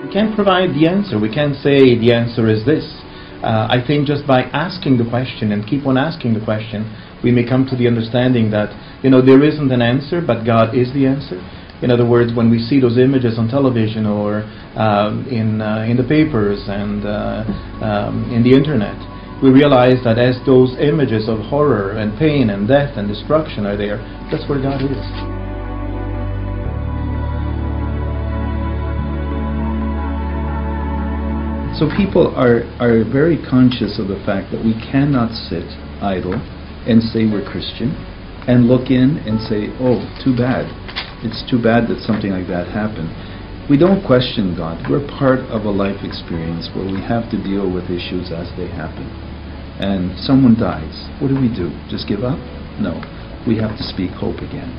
We can't provide the answer. We can't say the answer is this. I think just by asking the question and keep on asking the question, we may come to the understanding that, there isn't an answer, but God is the answer. In other words, when we see those images on television or in the papers and in the internet, we realize that as those images of horror and pain and death and destruction are there, that's where God is. So people are very conscious of the fact that we cannot sit idle and say we're Christian and look in and say, oh, too bad. It's too bad that something like that happened. We don't question God. We're part of a life experience where we have to deal with issues as they happen. And someone dies. What do? Just give up? No. We have to speak hope again.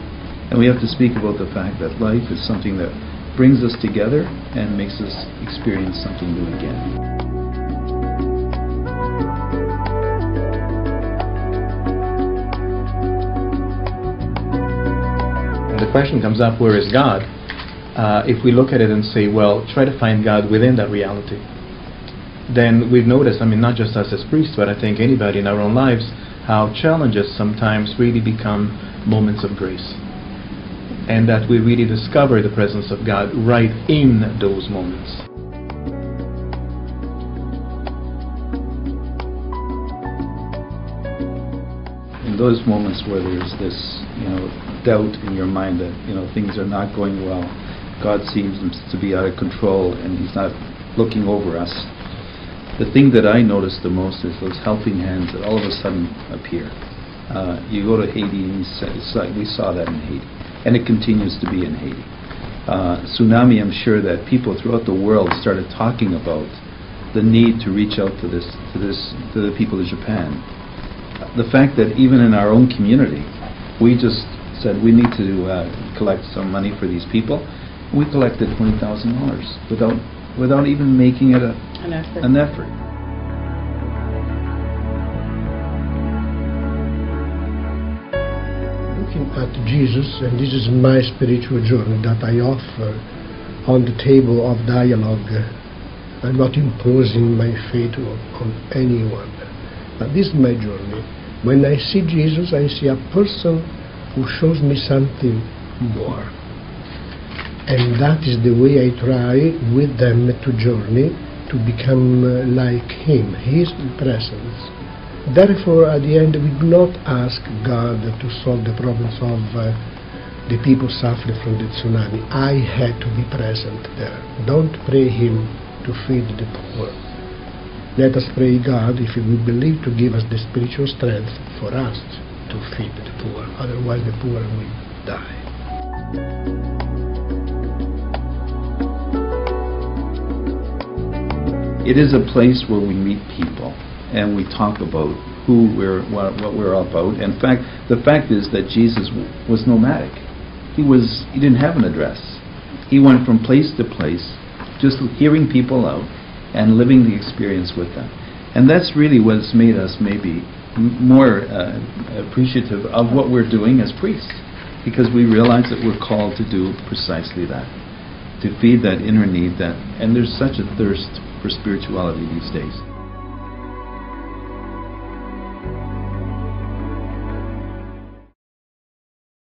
And we have to speak about the fact that life is something that brings us together and makes us experience something new again. The question comes up, where is God? If we look at it and say, well, try to find God within that reality, then we've noticed, not just us as priests, but I think anybody in our own lives, how challenges sometimes really become moments of grace. And that we really discover the presence of God right in those moments. In those moments where there's this, doubt in your mind that, things are not going well, God seems to be out of control and He's not looking over us. The thing that I notice the most is those helping hands that all of a sudden appear. You go to Haiti and we saw that in Haiti. And it continues to be in Haiti. Tsunami, I'm sure that people throughout the world started talking about the need to reach out to the people of Japan. The fact that even in our own community, we just said we need to collect some money for these people. We collected $20,000 without even making it an effort. At Jesus, and this is my spiritual journey that I offer on the table of dialogue. I'm not imposing my faith on anyone, but this is my journey. When I see Jesus, I see a person who shows me something more, and that is the way I try with them to journey to become like Him, His presence. Therefore, at the end, we do not ask God to solve the problems of the people suffering from the tsunami. I had to be present there. Don't pray Him to feed the poor. Let us pray God, if we believe, to give us the spiritual strength for us to feed the poor. Otherwise, the poor will die. It is a place where we meet people and we talk about what we're all about. In fact, the fact is that Jesus was nomadic. He didn't have an address. He went from place to place, just hearing people out and living the experience with them. And that's really what's made us maybe more appreciative of what we're doing as priests, because we realize that we're called to do precisely that, to feed that inner need, and there's such a thirst for spirituality these days.